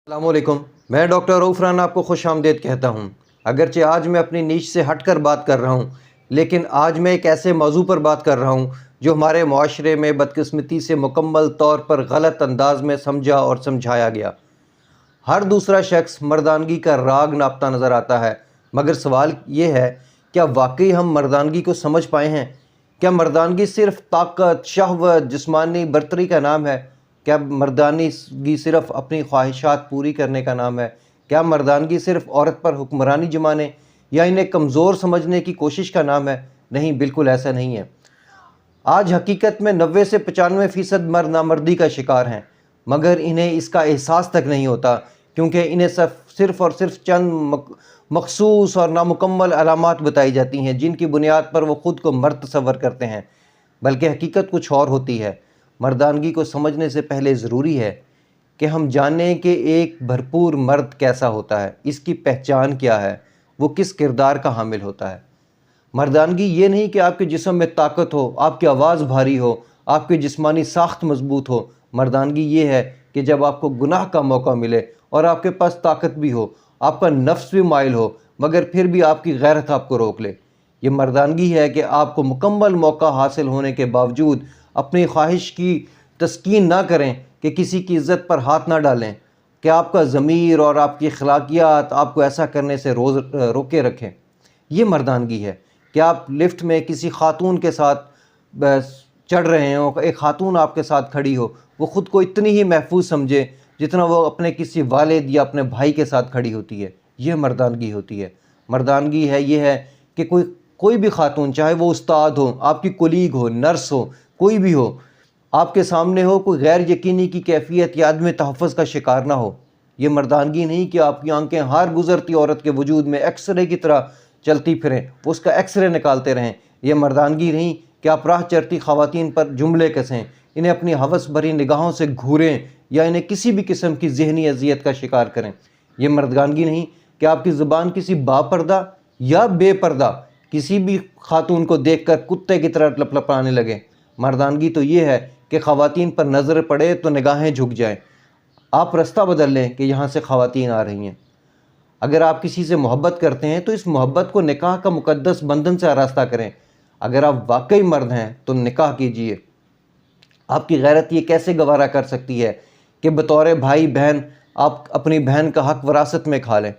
السلام علیکم، میں ڈاکٹر رؤف رانا آپ کو خوش آمدید کہتا ہوں۔ اگرچہ آج میں اپنی نیش سے ہٹ کر بات کر رہا ہوں، لیکن آج میں ایک ایسے موضوع پر بات کر رہا ہوں جو ہمارے معاشرے میں بدقسمتی سے مکمل طور پر غلط انداز میں سمجھا اور سمجھایا گیا۔ ہر دوسرا شخص مردانگی کا راگ ناپتا نظر آتا ہے، مگر سوال یہ ہے، کیا واقعی ہم مردانگی کو سمجھ پائے ہیں؟ کیا مردانگی صرف طاقت، شہوت، جسمانی برتری کا نام ہے؟ کیا مردانگی صرف اپنی خواہشات پوری کرنے کا نام ہے؟ کیا مردانگی صرف عورت پر حکمرانی جمانے یا انہیں کمزور سمجھنے کی کوشش کا نام ہے؟ نہیں، بالکل ایسا نہیں ہے۔ آج حقیقت میں 90 سے 95% مرد نامردی کا شکار ہیں، مگر انہیں اس کا احساس تک نہیں ہوتا، کیونکہ انہیں صرف اور صرف چند مخصوص اور نامکمل علامات بتائی جاتی ہیں جن کی بنیاد پر وہ خود کو مرد تصور کرتے ہیں، بلکہ حقیقت کچھ اور ہوتی ہے۔ مردانگی کو سمجھنے سے پہلے ضروری ہے کہ ہم جانیں کہ ایک بھرپور مرد کیسا ہوتا ہے، اس کی پہچان کیا ہے، وہ کس کردار کا حامل ہوتا ہے۔ مردانگی یہ نہیں کہ آپ کے جسم میں طاقت ہو، آپ کی آواز بھاری ہو، آپ کی جسمانی ساخت مضبوط ہو۔ مردانگی یہ ہے کہ جب آپ کو گناہ کا موقع ملے اور آپ کے پاس طاقت بھی ہو، آپ کا نفس بھی مائل ہو، مگر پھر بھی آپ کی غیرت آپ کو روک لے۔ یہ مردانگی ہے کہ آپ کو مکمل موقع حاصل ہونے کے باوجود اپنی خواہش کی تسکین نہ کریں، کہ کسی کی عزت پر ہاتھ نہ ڈالیں، کہ آپ کا ضمیر اور آپ کی اخلاقیات آپ کو ایسا کرنے سے روکے رکھیں۔ یہ مردانگی ہے کہ آپ لفٹ میں کسی خاتون کے ساتھ چڑھ رہے ہوں، ایک خاتون آپ کے ساتھ کھڑی ہو، وہ خود کو اتنی ہی محفوظ سمجھے جتنا وہ اپنے کسی والد یا اپنے بھائی کے ساتھ کھڑی ہوتی ہے۔ یہ مردانگی ہوتی ہے۔ مردانگی یہ ہے کہ کوئی بھی خاتون، چاہے وہ استاد ہو، آپ کی کولیگ ہو، نرس ہو، کوئی بھی ہو، آپ کے سامنے ہو، کوئی غیر یقینی کی کیفیت یا عدم تحفظ کا شکار نہ ہو۔ یہ مردانگی نہیں کہ آپ کی آنکھیں ہر گزرتی عورت کے وجود میں ایکس رے کی طرح چلتی پھریں، وہ اس کا ایکس رے نکالتے رہیں۔ یہ مردانگی نہیں کہ آپ راہ چرتی خواتین پر جملے کسیں، انہیں اپنی ہوس بھری نگاہوں سے گھوریں یا انہیں کسی بھی قسم کی ذہنی اذیت کا شکار کریں۔ یہ مردانگی نہیں کہ آپ کی زبان کسی باپردہ یا بے پردہ کسی بھی خاتون کو دیکھ کر کتے کی طرح لپلپانے لگے۔ مردانگی تو یہ ہے کہ خواتین پر نظر پڑے تو نگاہیں جھک جائیں، آپ رستہ بدل لیں کہ یہاں سے خواتین آ رہی ہیں۔ اگر آپ کسی سے محبت کرتے ہیں تو اس محبت کو نکاح کا مقدس بندھن سے آراستہ کریں۔ اگر آپ واقعی مرد ہیں تو نکاح کیجئے۔ آپ کی غیرت یہ کیسے گوارا کر سکتی ہے کہ بطور بھائی بہن آپ اپنی بہن کا حق وراثت میں کھا لیں؟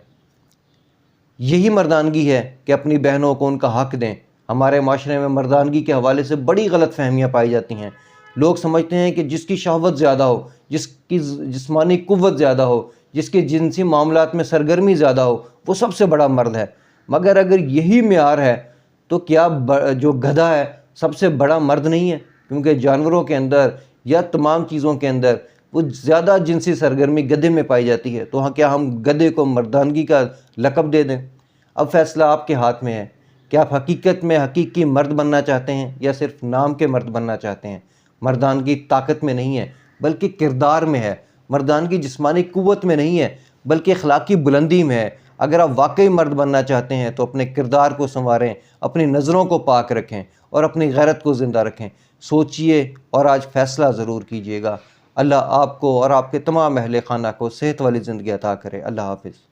یہی مردانگی ہے کہ اپنی بہنوں کو ان کا حق دیں۔ ہمارے معاشرے میں مردانگی کے حوالے سے بڑی غلط فہمیاں پائی جاتی ہیں۔ لوگ سمجھتے ہیں کہ جس کی شہوت زیادہ ہو، جس کی جسمانی قوت زیادہ ہو، جس کے جنسی معاملات میں سرگرمی زیادہ ہو، وہ سب سے بڑا مرد ہے۔ مگر اگر یہی معیار ہے تو کیا جو گدھا ہے سب سے بڑا مرد نہیں ہے؟ کیونکہ جانوروں کے اندر یا تمام چیزوں کے اندر وہ زیادہ جنسی سرگرمی گدھے میں پائی جاتی ہے، تو کیا ہم گدھے کو مردانگی کا لقب دے دیں؟ اب فیصلہ آپ کے ہاتھ میں ہے کہ آپ حقیقت میں حقیقی مرد بننا چاہتے ہیں یا صرف نام کے مرد بننا چاہتے ہیں۔ مردانگی طاقت میں نہیں ہے بلکہ کردار میں ہے۔ مردانگی جسمانی قوت میں نہیں ہے بلکہ اخلاقی بلندی میں ہے۔ اگر آپ واقعی مرد بننا چاہتے ہیں تو اپنے کردار کو سنواریں، اپنی نظروں کو پاک رکھیں اور اپنی غیرت کو زندہ رکھیں۔ سوچئے اور آج فیصلہ ضرور کیجئے گا۔ اللہ آپ کو اور آپ کے تمام اہل خانہ کو صحت والی زندگی عطا کرے۔ اللہ حافظ۔